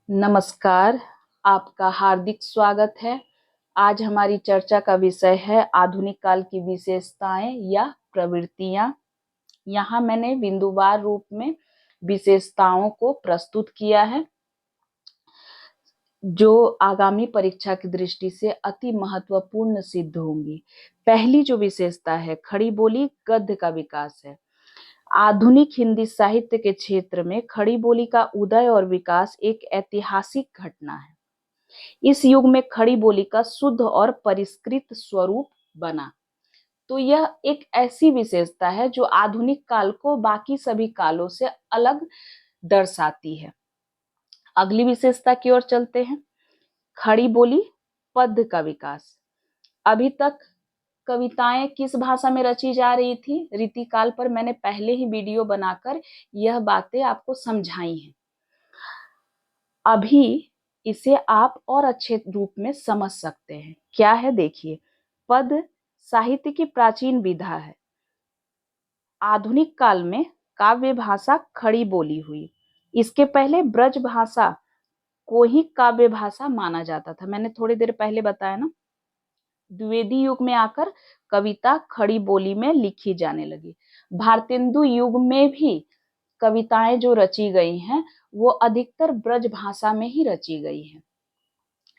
नमस्कार, आपका हार्दिक स्वागत है। आज हमारी चर्चा का विषय है आधुनिक काल की विशेषताएं या प्रवृत्तियां। यहाँ मैंने बिंदुवार रूप में विशेषताओं को प्रस्तुत किया है जो आगामी परीक्षा की दृष्टि से अति महत्वपूर्ण सिद्ध होंगी। पहली जो विशेषता है खड़ी बोली गद्य का विकास है। आधुनिक हिंदी साहित्य के क्षेत्र में खड़ी बोली का उदय और विकास एक ऐतिहासिक घटना है। इस युग में खड़ी बोली का शुद्ध और परिष्कृत स्वरूप बना। तो यह एक ऐसी विशेषता है जो आधुनिक काल को बाकी सभी कालों से अलग दर्शाती है। अगली विशेषता की ओर चलते हैं। खड़ी बोली पद्य का विकास। अभी तक कविताएं किस भाषा में रची जा रही थी? रीतिकाल पर मैंने पहले ही वीडियो बनाकर यह बातें आपको समझाई हैं। अभी इसे आप और अच्छे रूप में समझ सकते हैं। क्या है देखिए, पद साहित्य की प्राचीन विधा है। आधुनिक काल में काव्य भाषा खड़ी बोली हुई। इसके पहले ब्रज भाषा को ही काव्य भाषा माना जाता था। मैंने थोड़ी देर पहले बताया ना। द्विवेदी युग में आकर कविता खड़ी बोली में लिखी जाने लगी। भारतेंदु युग में भी कविताएं जो रची गई हैं वो अधिकतर ब्रज भाषा में ही रची गई हैं।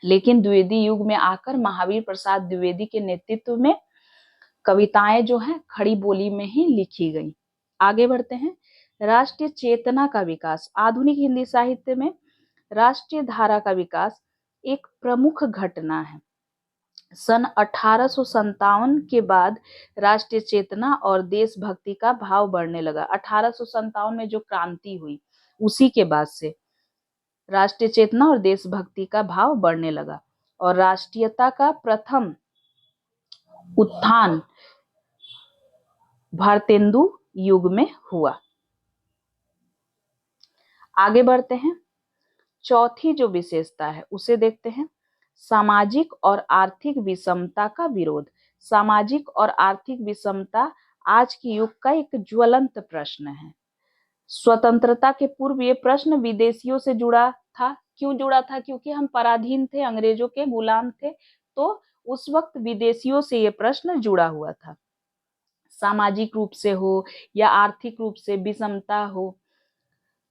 लेकिन द्विवेदी युग में आकर महावीर प्रसाद द्विवेदी के नेतृत्व में कविताएं जो हैं खड़ी बोली में ही लिखी गई। आगे बढ़ते हैं। राष्ट्रीय चेतना का विकास। आधुनिक हिंदी साहित्य में राष्ट्रीय धारा का विकास एक प्रमुख घटना है। सन 1857 के बाद राष्ट्रीय चेतना और देशभक्ति का भाव बढ़ने लगा। 1857 में जो क्रांति हुई उसी के बाद से राष्ट्रीय चेतना और देशभक्ति का भाव बढ़ने लगा और राष्ट्रीयता का प्रथम उत्थान भारतेंदु युग में हुआ। आगे बढ़ते हैं। चौथी जो विशेषता है उसे देखते हैं। सामाजिक और आर्थिक विषमता का विरोध। सामाजिक और आर्थिक विषमता आज के युग का एक ज्वलंत प्रश्न है। स्वतंत्रता के पूर्व ये प्रश्न विदेशियों से जुड़ा था। क्यों जुड़ा था? क्योंकि हम पराधीन थे, अंग्रेजों के गुलाम थे, तो उस वक्त विदेशियों से ये प्रश्न जुड़ा हुआ था। सामाजिक रूप से हो या आर्थिक रूप से विषमता हो,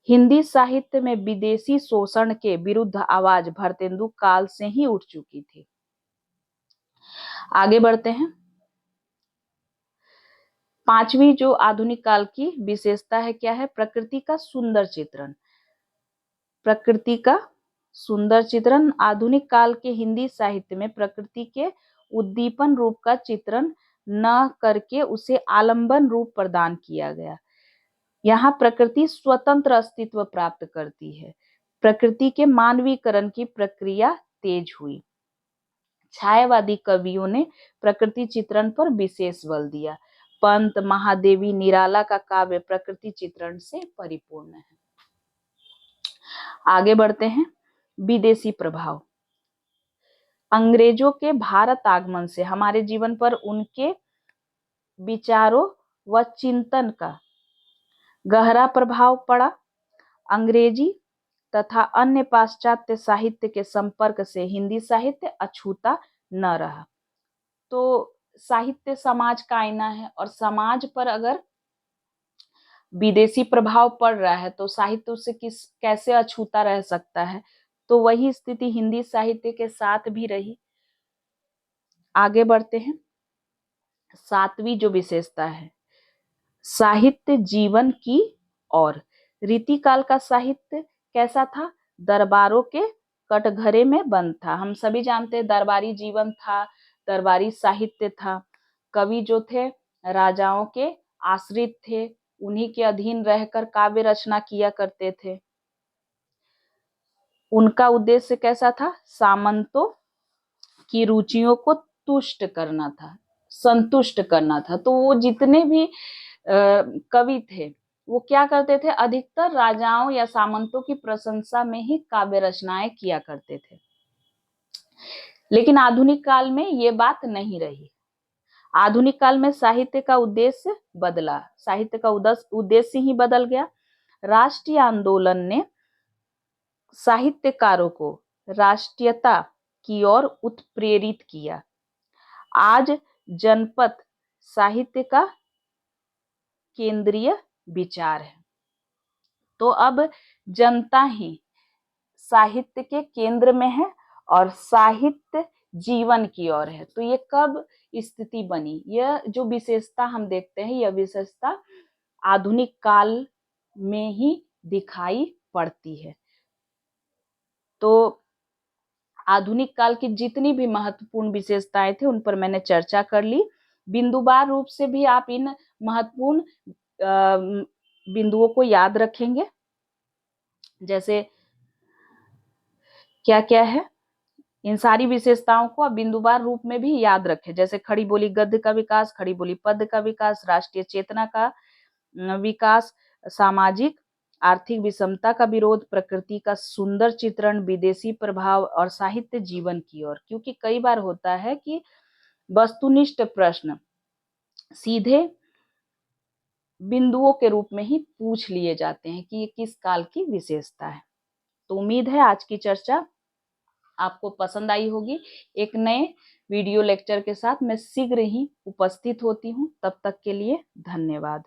हिंदी साहित्य में विदेशी शोषण के विरुद्ध आवाज भारतेंदु काल से ही उठ चुकी थी। आगे बढ़ते हैं। पांचवी जो आधुनिक काल की विशेषता है क्या है? प्रकृति का सुंदर चित्रण। प्रकृति का सुंदर चित्रण। आधुनिक काल के हिंदी साहित्य में प्रकृति के उद्दीपन रूप का चित्रण न करके उसे आलंबन रूप प्रदान किया गया। यहाँ प्रकृति स्वतंत्र अस्तित्व प्राप्त करती है। प्रकृति के मानवीकरण की प्रक्रिया तेज हुई। छायावादी कवियों ने प्रकृति चित्रण पर विशेष बल दिया। पंत, महादेवी, निराला का काव्य प्रकृति चित्रण से परिपूर्ण है। आगे बढ़ते हैं। विदेशी प्रभाव। अंग्रेजों के भारत आगमन से हमारे जीवन पर उनके विचारों व चिंतन का गहरा प्रभाव पड़ा। अंग्रेजी तथा अन्य पाश्चात्य साहित्य के संपर्क से हिंदी साहित्य अछूता न रहा। तो साहित्य समाज का आईना है और समाज पर अगर विदेशी प्रभाव पड़ रहा है तो साहित्य उससे कैसे अछूता रह सकता है? तो वही स्थिति हिंदी साहित्य के साथ भी रही। आगे बढ़ते हैं। सातवीं जो विशेषता है, साहित्य जीवन की और। रीतिकाल का साहित्य कैसा था? दरबारों के कटघरे में बंद था। हम सभी जानते हैं दरबारी जीवन था, दरबारी साहित्य था। कवि जो थे राजाओं के आश्रित थे, उन्हीं के अधीन रहकर काव्य रचना किया करते थे। उनका उद्देश्य कैसा था? सामंतों की रुचियों को तुष्ट करना था, संतुष्ट करना था। तो वो जितने भी कवि थे वो क्या करते थे? अधिकतर राजाओं या सामंतों की प्रशंसा में ही काव्य रचनाएं किया करते थे। लेकिन आधुनिक काल में ये बात नहीं रही। आधुनिक काल में साहित्य का उद्देश्य बदला, साहित्य का उद्देश्य ही बदल गया। राष्ट्रीय आंदोलन ने साहित्यकारों को राष्ट्रीयता की ओर उत्प्रेरित किया। आज जनपद साहित्य का केंद्रीय विचार है। तो अब जनता ही साहित्य के केंद्र में है और साहित्य जीवन की ओर है। तो ये कब स्थिति बनी? यह जो विशेषता हम देखते हैं, यह विशेषता आधुनिक काल में ही दिखाई पड़ती है। तो आधुनिक काल की जितनी भी महत्वपूर्ण विशेषताएं थे उन पर मैंने चर्चा कर ली। बिंदुवार रूप से भी आप इन महत्वपूर्ण बिंदुओं को याद रखेंगे। जैसे क्या क्या है, इन सारी विशेषताओं को आप बिंदुवार रूप में भी याद रखें। जैसे खड़ी बोली गद्य का विकास, खड़ी बोली पद्य का विकास, राष्ट्रीय चेतना का विकास, सामाजिक आर्थिक विषमता का विरोध, प्रकृति का सुंदर चित्रण, विदेशी प्रभाव और साहित्य जीवन की ओर। क्योंकि कई बार होता है कि वस्तुनिष्ठ प्रश्न सीधे बिंदुओं के रूप में ही पूछ लिए जाते हैं कि ये किस काल की विशेषता है। तो उम्मीद है आज की चर्चा आपको पसंद आई होगी। एक नए वीडियो लेक्चर के साथ मैं शीघ्र ही उपस्थित होती हूँ। तब तक के लिए धन्यवाद।